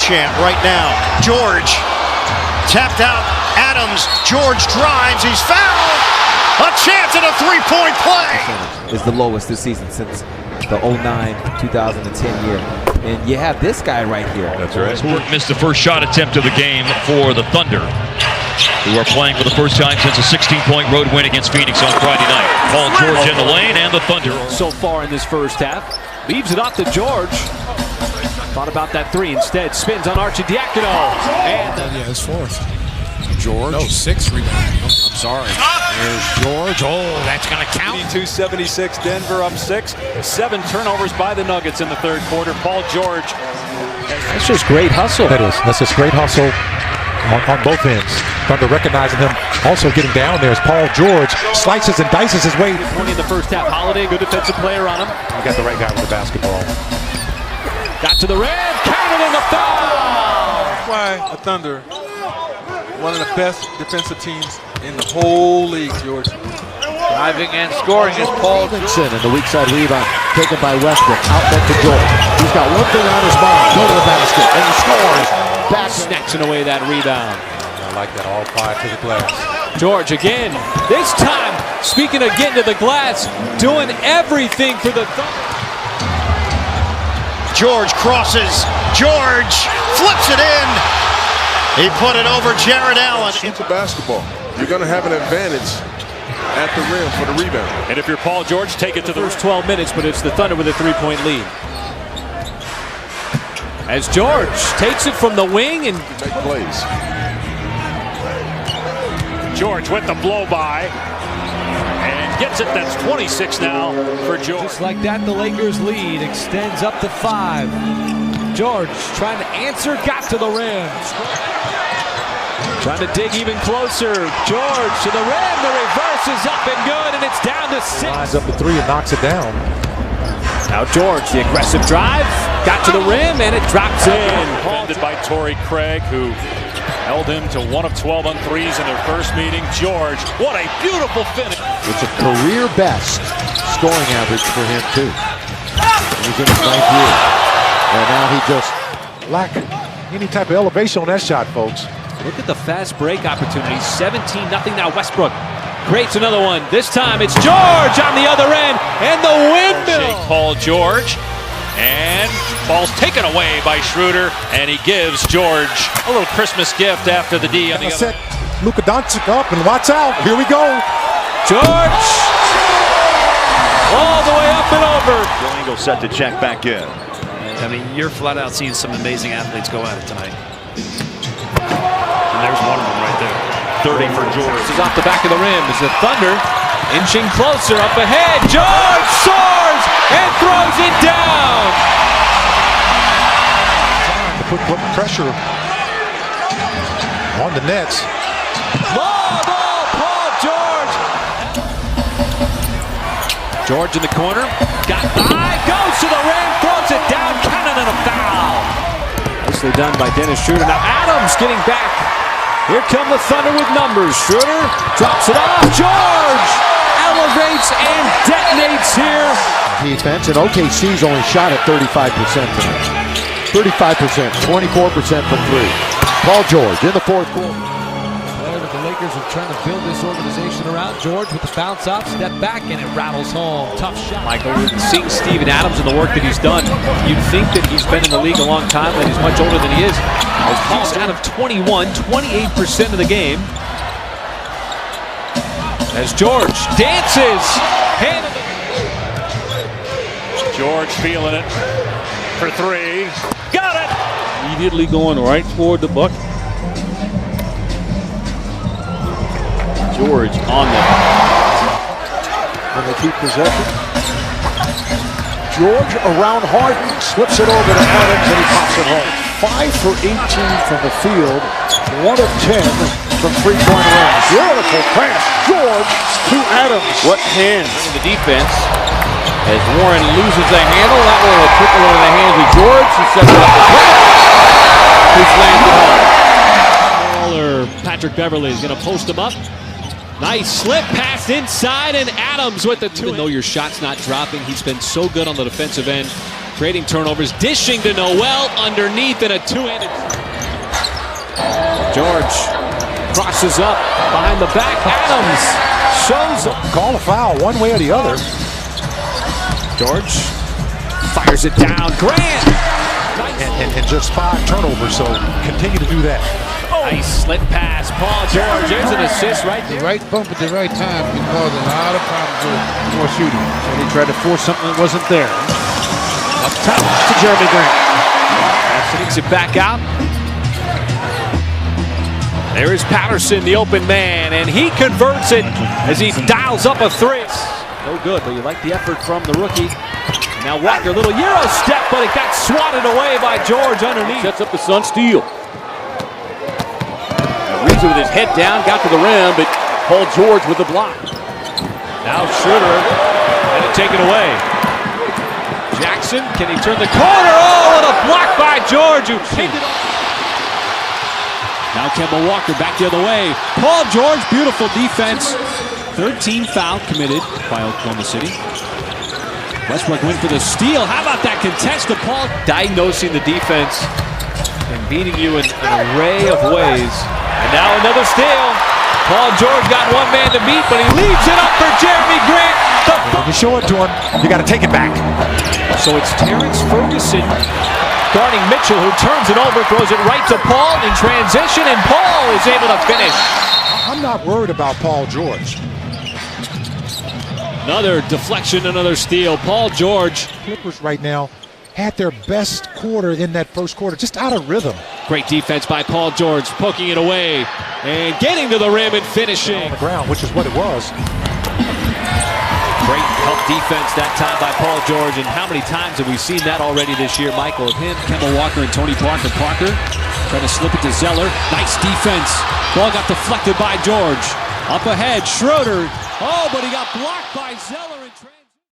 Chant right now. George tapped out. Adams. George drives. He's fouled. A chance at a three-point play. Is the lowest this season since the 09-2010 year. And you have this guy right here. That's right. Westbrook missed the first shot attempt of the game for the Thunder, who are playing for the first time since a 16-point road win against Phoenix on Friday night. Paul George in the lane, and the Thunder so far in this first half. Leaves it up to George. Thought about that three. Instead, spins on Arcidiacono. And yeah, his fourth. George. No, six rebound. I'm sorry. There's George. Oh, that's going to count. 82-76, Denver up 6. 7 turnovers by the Nuggets in the third quarter. Paul George. That's just great hustle. That is. That's just great hustle on both ends. Thunder recognizing him. Also getting down there is Paul George. Slices and dices his way. 20 in the first half. Holiday, good defensive player on him. You got the right guy with the basketball. Got to the rim. Counted in the foul. That's why the Thunder, one of the best defensive teams in the whole league, George. Driving and scoring is Paul Robinson, and the weak side rebound taken by Westbrook. Outlet to George. He's got one thing on his mind. Go to the basket, and he scores. Back snatching away that rebound. I like that. All 5 to the glass. George again. This time, speaking of getting to the glass, doing everything for the Thunder. George crosses. George flips it in. He put it over Jared Allen. It's a basketball. You're going to have an advantage at the rim for the rebound. And if you're Paul George, take it to the first 12 minutes, but it's the Thunder with a 3-point lead. As George takes it from the wing and make plays. George with the blow-by. And gets it. That's 26 now for George. Just like that, the Lakers lead extends up to 5. George trying to answer, got to the rim. Trying to dig even closer. George to the rim. The reverse is up and good, and it's down to 6. Lines up the 3 and knocks it down. Now George, the aggressive drive, got to the rim, and it drops in. Defended by Torrey Craig, who held him to 1 of 12 on threes in their first meeting. George, what a beautiful finish. It's a career best scoring average for him, too. He's in his 9th year. And now he just lack any type of elevation on that shot, folks. Look at the fast break opportunity. 17-0 now. Westbrook creates another one. This time it's George on the other end, and the windmill. Paul George, and ball's taken away by Schroeder, and he gives George a little Christmas gift after the D on the other. Set Luka Doncic up, and watch out. Here we go. George all the way up and over. Angle set to check back in. I mean, you're flat out seeing some amazing athletes go at it tonight. And there's one of them right there. 30 for George. This is off the back of the rim as the Thunder inching closer up ahead. George soars and throws it down. Put pressure on the Nets. Ball, Paul George. George in the corner. Got by, goes to the rim, throws it down, counted and a foul. Nicely done by Dennis Schroeder. Now Adams getting back. Here come the Thunder with numbers. Schroeder drops it off. George elevates and detonates here. defense, and OKC's only shot at 35% tonight. 35%, 24% from 3. Paul George in the fourth quarter. The Lakers are trying to build this organization around George with the bounce out, step back, and it rattles home. Tough shot. Michael, seeing Steven Adams and the work that he's done, you'd think that he's been in the league a long time, that he's much older than he is. He's out of 21, 28% of the game. As George dances. George feeling it for 3. Got it! Immediately going right toward the bucket. George on the. When they keep possession. George around Harden, slips it over to Adams, and he pops it home. 5 for 18 from the field, 1 of 10 from three-point range. Beautiful pass, George to Adams. What hands in the defense as Warren loses the handle. That one will trickle into the hands of George. He sets it up the pass. He slams it home. Patrick Beverly is going to post him up. Nice slip pass inside, and Adams with the 2. Even though your shot's not dropping, he's been so good on the defensive end. creating turnovers, dishing to Noel underneath in a two-handed. George crosses up behind the back. Adams shows up. Call a foul one way or the other. George fires it down. Grant! And just 5 turnovers, so continue to do that. Nice slip pass. Paul George, there's an assist right there. The right bump at the right time can cause a lot of problems with more shooting. And he tried to force something that wasn't there. Up top to Jeremy Grant. Takes it back out. There is Patterson, the open man, and he converts it as he dials up a three. No good, but you like the effort from the rookie. Now Walker, little Euro step, but it got swatted away by George underneath. Sets up the Sun steal. Reads it with his head down, got to the rim, but Paul George with the block. Now Schroeder had it taken away. Jackson, can he turn the corner? Oh, what a block by George, who picked it up. Now Kemba Walker back the other way. Paul George, beautiful defense. 13 foul committed by Oklahoma City. Westbrook went for the steal. How about that contest to Paul? Diagnosing the defense and beating you in an array of ways. And now another steal. Paul George got one man to beat, but he leaves it up for Jeremy Grant. When you show it to him, you got to take it back. So it's Terrence Ferguson guarding Mitchell, who turns it over, throws it right to Paul in transition, and Paul is able to finish. I'm not worried about Paul George. Another deflection, another steal. Paul George. Clippers right now had their best quarter in that first quarter, just out of rhythm. Great defense by Paul George, poking it away and getting to the rim and finishing. On the ground, which is what it was. Great help defense that time by Paul George, and how many times have we seen that already this year, Michael? Of him, Kemba Walker, and Tony Parker. Parker trying to slip it to Zeller. Nice defense. Ball got deflected by George. Up ahead, Schroeder. Oh, but he got blocked by Zeller.